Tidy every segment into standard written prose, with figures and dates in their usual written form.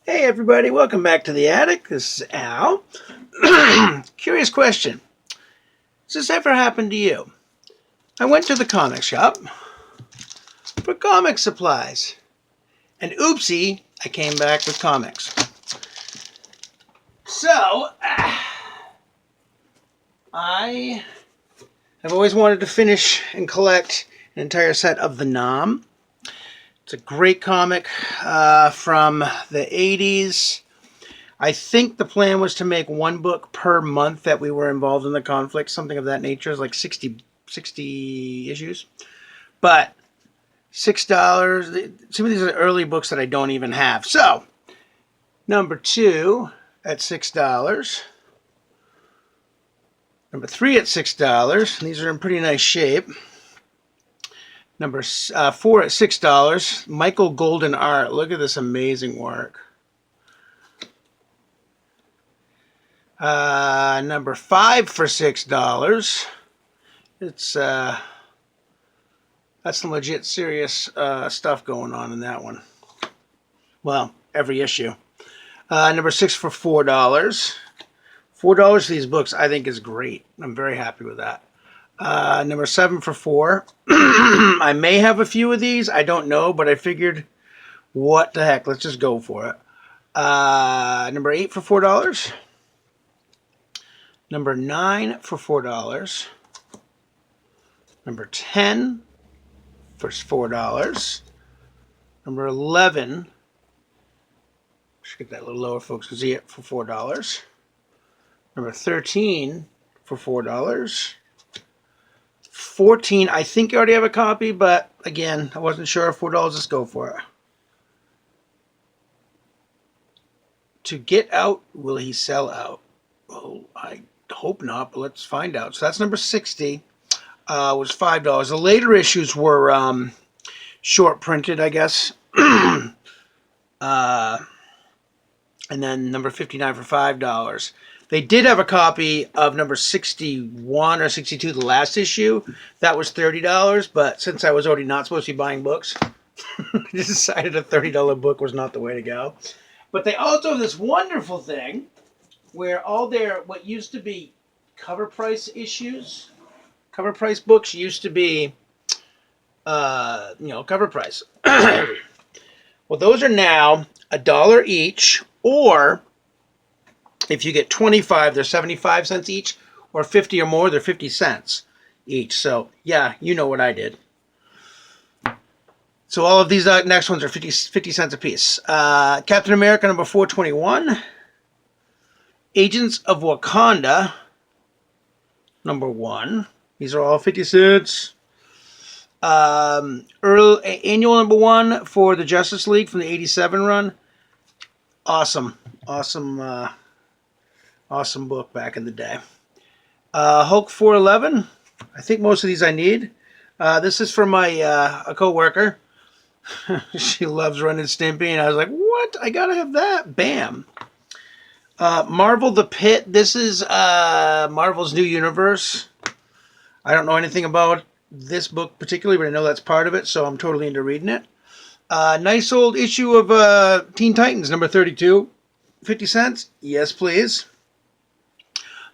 Hey everybody, welcome back to the attic. This is Al. Curious question. Has this ever happened to you? I went to the comic shop for comic supplies. And oopsie, I came back with comics. So, I have always wanted to finish and collect an entire set of The Nom. It's a great comic from the 80s. I think the plan was to make one book per month that we were involved in the conflict, something of that nature. It's like 60 issues. But $6, some of these are early books that I don't even have. So, number 2 at $6. Number 3 at $6. These are in pretty nice shape. Number 4 at $6. Michael Golden Art. Look at this amazing work. Number 5 for $6. It's that's some legit serious stuff going on in that one. Well, every issue. Number 6 for $4. $4 for these books I think is great. I'm very happy with that. Number 7 for $4. I may have a few of these. I don't know, but I figured, what the heck? Let's just go for it. Number 8 for $4. Number 9 for $4. Number 10 for $4. Number 11. Should get that a little lower, folks, to see it, for $4. Number 13 for $4. 14, I think I already have a copy, but again, I wasn't sure. $4, let's go for it. To Get Out, Will He Sell Out? Oh, I hope not, but let's find out. So that's number 60. Was $5. The later issues were short printed, I guess. And then number 59 for $5. They did have a copy of number 61 or 62, the last issue. That was $30, but since I was already not supposed to be buying books, I decided a $30 book was not the way to go. But they also have this wonderful thing where all their, what used to be cover price issues, cover price books used to be, cover price. Well, those are now $1 each, or if you get 25, they're 75 cents each, or 50 or more, they're 50 cents each. So, yeah, you know what I did. So all of these next ones are 50 cents a piece. Captain America number 421. Agents of Wakanda number 1. These are all 50 cents. Annual number 1 for the Justice League from the 87 run. Awesome book back in the day. Hulk 411. I think most of these I need. This is for my a co-worker. She loves Ren and Stimpy, and I was like, what? I gotta have that. Bam. Marvel The Pit. This is Marvel's new universe. I don't know anything about this book particularly, but I know that's part of it, so I'm totally into reading it. Nice old issue of Teen Titans, number 32. 50 cents? Yes, please.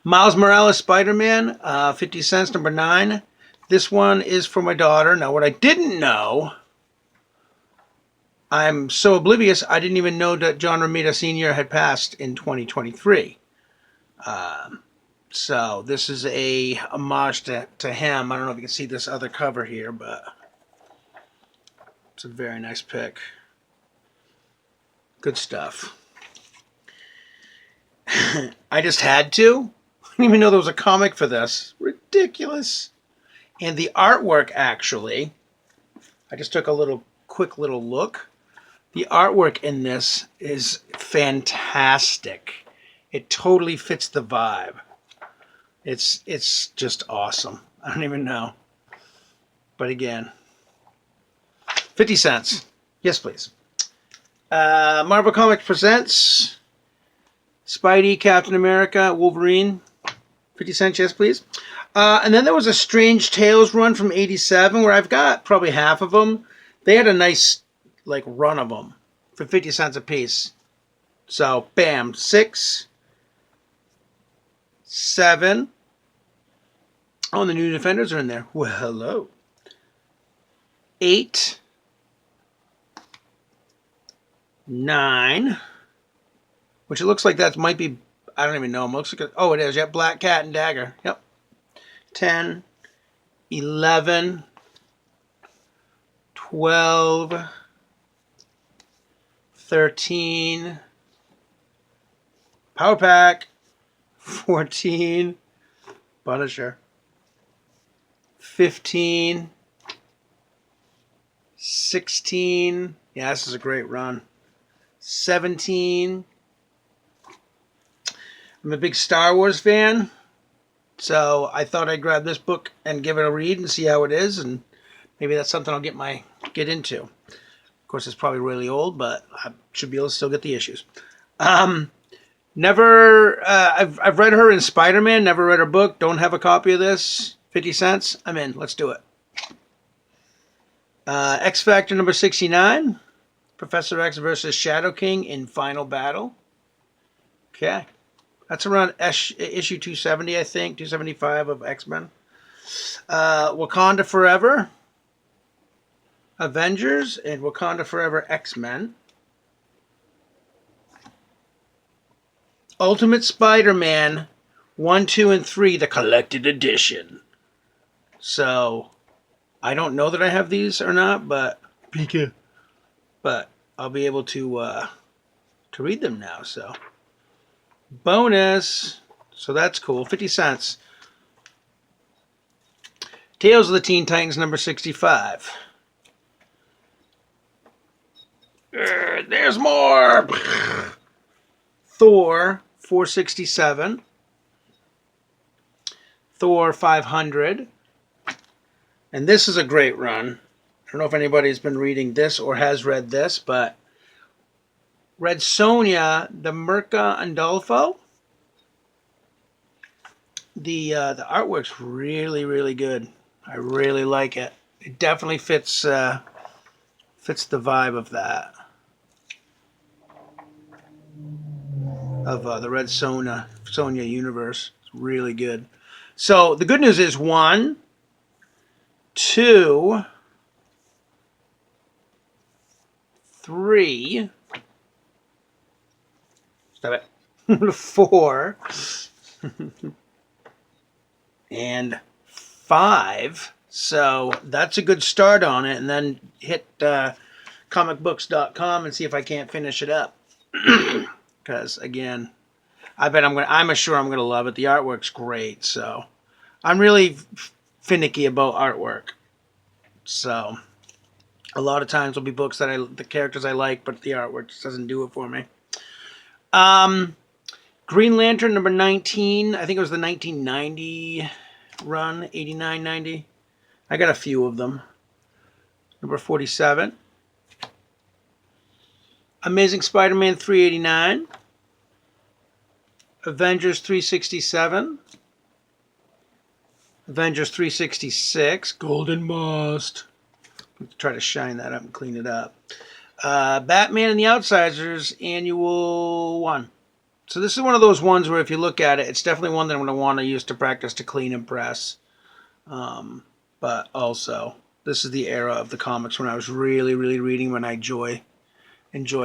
Miles Morales Spider-Man, 50 cents, number 9. This one is for my daughter. Now, what I didn't know, I'm so oblivious, I didn't even know that John Romita Sr. had passed in 2023. So this is a homage to him. I don't know if you can see this other cover here, but it's a very nice pick. Good stuff. I just had to. I didn't even know there was a comic for this. Ridiculous. And the artwork, actually, I just took a quick little look. The artwork in this is fantastic. It totally fits the vibe. It's just awesome. I don't even know. But again, 50 cents. Yes, please. Marvel Comics presents Spidey, Captain America, Wolverine. 50 cents, yes, please. And then there was a Strange Tales run from 87 where I've got probably half of them. They had a nice run of them for 50 cents a piece. So, bam, 6, 7. Oh, and the new Defenders are in there. Well, hello. 8, 9, which it looks like that might be, I don't even know. It looks like, oh, it is. Yep, Black Cat and Dagger. Yep. 10, 11, 12, 13, Power Pack, 14, Punisher, 15, 16, yeah, this is a great run, 17. I'm a big Star Wars fan, so I thought I'd grab this book and give it a read and see how it is, and maybe that's something I'll get into. Of course, it's probably really old, but I should be able to still get the issues. Never, I've read her in Spider-Man, never read her book, don't have a copy of this. 50 cents, I'm in, let's do it. X Factor number 69, Professor X versus Shadow King in Final Battle. Okay, that's around issue 270, I think, 275 of X-Men. Wakanda Forever, Avengers, and Wakanda Forever X-Men. Ultimate Spider-Man 1, 2, and 3, the collected edition. So, I don't know that I have these or not, but I'll be able to read them now. So, bonus. So that's cool. 50 cents. Tales of the Teen Titans number 65. There's more. Thor 467. Thor 500. And this is a great run. I don't know if anybody's been reading this or has read this, but Red Sonja, the Merca Andolfo. The artwork's really, really good. I really like it. It definitely fits the vibe of that. Of the Red Sonja universe. It's really good. So the good news is 1, 2, 3. Stop it. 4 and 5. So that's a good start on it. And then hit comicbooks.com and see if I can't finish it up. Because again, I'm sure I'm gonna love it. The artwork's great, so I'm really finicky about artwork. So a lot of times will be books that the characters I like, but the artwork just doesn't do it for me. Green Lantern number 19. I think it was the 1990 run, 89, 90. I got a few of them. Number 47. Amazing Spider-Man 389. Avengers 367. Avengers 366. Golden Must. Let's try to shine that up and clean it up. Batman and the Outsiders Annual 1. So this is one of those ones where if you look at it, it's definitely one that I'm going to want to use to practice to clean and press. But also, this is the era of the comics when I was really, really reading, when I enjoy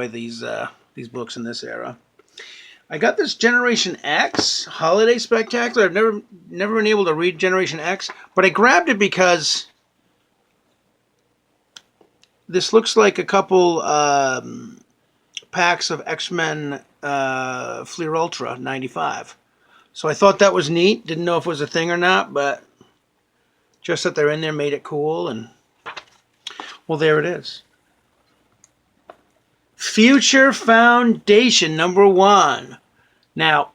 these books in this era. I got this Generation X Holiday Spectacular. I've never been able to read Generation X, but I grabbed it because this looks like a couple packs of X-Men Fleer Ultra 95. So I thought that was neat. Didn't know if it was a thing or not, but just that they're in there made it cool. And well, there it is. Future Foundation number 1. Now,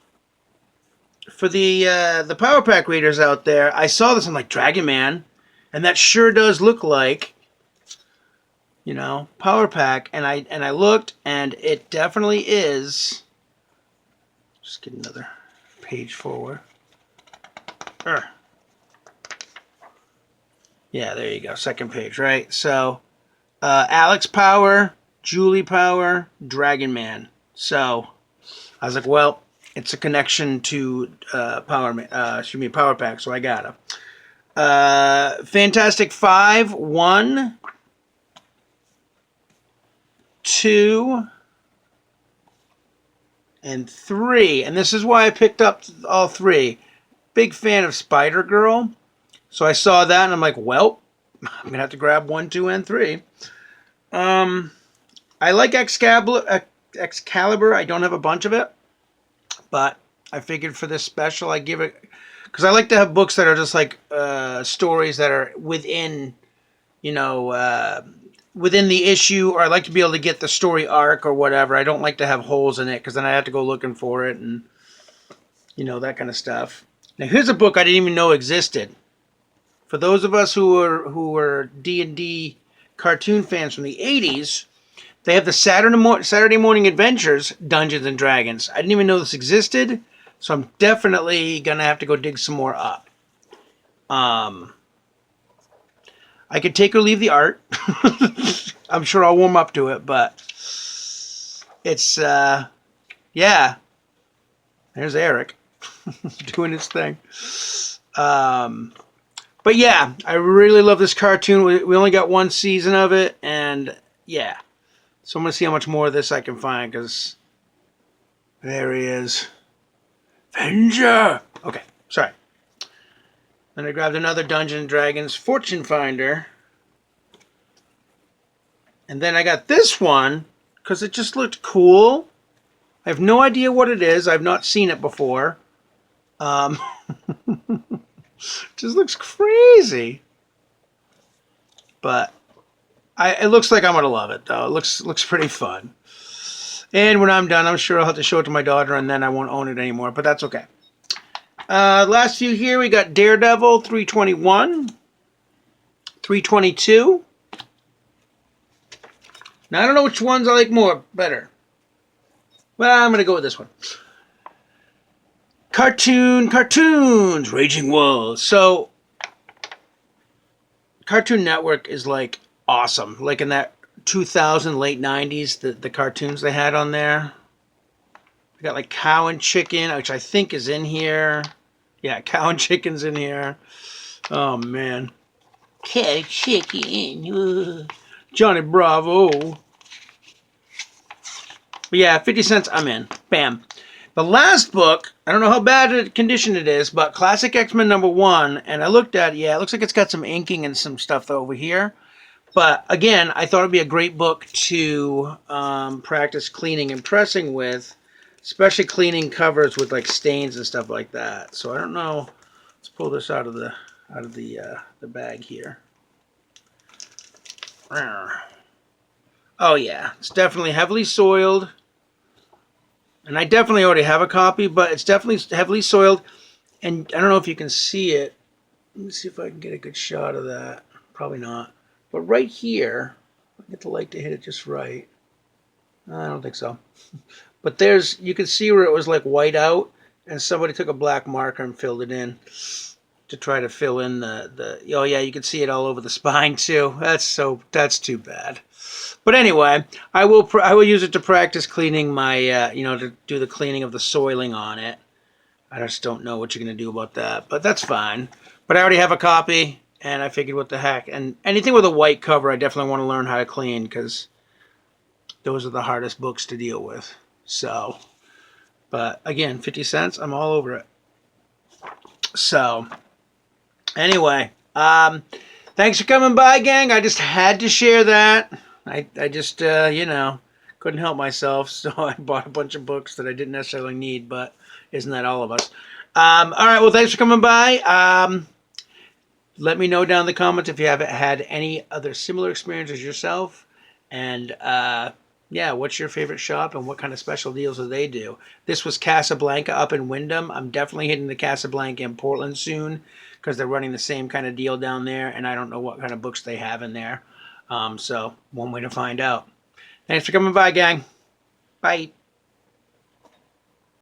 for the Power Pack readers out there, I saw this. I'm like, Dragon Man, and that sure does look like, Power Pack. And I looked, and it definitely is. Just get another page forward. Yeah, there you go. Second page, right? So, Alex Power, Julie Power, Dragon Man. So, I was like, well, it's a connection to Power Pack, so I got it. Fantastic 5, 1, 2, and 3. And this is why I picked up all 3. Big fan of Spider-Girl. So I saw that and I'm like, well, I'm going to have to grab 1, 2, and 3. I like Excalibur. I don't have a bunch of it. But I figured for this special, I give it... Because I like to have books that are just like stories that are within, within the issue. Or I like to be able to get the story arc or whatever. I don't like to have holes in it because then I have to go looking for it and, that kind of stuff. Now, here's a book I didn't even know existed. For those of us who were D&D cartoon fans from the 80s, they have the Saturday Morning Adventures Dungeons and Dragons. I didn't even know this existed, so I'm definitely going to have to go dig some more up. I could take or leave the art. I'm sure I'll warm up to it, but it's, yeah. There's Eric doing his thing. But yeah, I really love this cartoon. We only got 1 season of it, and yeah. So I'm going to see how much more of this I can find, because there he is. Avenger! Okay, sorry. Then I grabbed another Dungeons & Dragons Fortune Finder. And then I got this one, because it just looked cool. I have no idea what it is. I've not seen it before. Just looks crazy. But it looks like I'm going to love it, though. It looks pretty fun. And when I'm done, I'm sure I'll have to show it to my daughter, and then I won't own it anymore. But that's okay. Last few here, we got Daredevil 321, 322. Now, I don't know which ones I like better. Well, I'm going to go with this one. Cartoons, Raging Wolves. So, Cartoon Network is like awesome. Like in that 2000, late 90s, the cartoons they had on there. We got like Cow and Chicken, which I think is in here. Yeah, Cow and Chicken's in here. Oh, man. Cow Chicken. Johnny Bravo. But yeah, 50 cents, I'm in. Bam. The last book, I don't know how bad a condition it is, but Classic X-Men #1, and I looked at it, yeah, it looks like it's got some inking and some stuff over here. But again, I thought it'd be a great book to practice cleaning and pressing with, especially cleaning covers with like stains and stuff like that. So I don't know. Let's pull this out of the bag here. Oh yeah, it's definitely heavily soiled. And I definitely already have a copy, but it's definitely heavily soiled. And I don't know if you can see it. Let me see if I can get a good shot of that. Probably not. But right here, I'll get the light to hit it just right. I don't think so. But you can see where it was like white out, and somebody took a black marker and filled it in to try to fill in the oh yeah, you can see it all over the spine too. That's too bad. But anyway, I will use it to practice cleaning my to do the cleaning of the soiling on it. I just don't know what you're gonna do about that, but that's fine. But I already have a copy, and I figured what the heck. And anything with a white cover, I definitely want to learn how to clean, because those are the hardest books to deal with. So, but again, 50 cents, I'm all over it. So, anyway, thanks for coming by, gang. I just had to share that. I just, couldn't help myself, so I bought a bunch of books that I didn't necessarily need, but isn't that all of us? All right, well, thanks for coming by. Let me know down in the comments if you haven't had any other similar experiences yourself. And, yeah, what's your favorite shop and what kind of special deals do they do? This was Casablanca up in Wyndham. I'm definitely hitting the Casablanca in Portland soon, because they're running the same kind of deal down there, and I don't know what kind of books they have in there. So, one way to find out. Thanks for coming by, gang. Bye.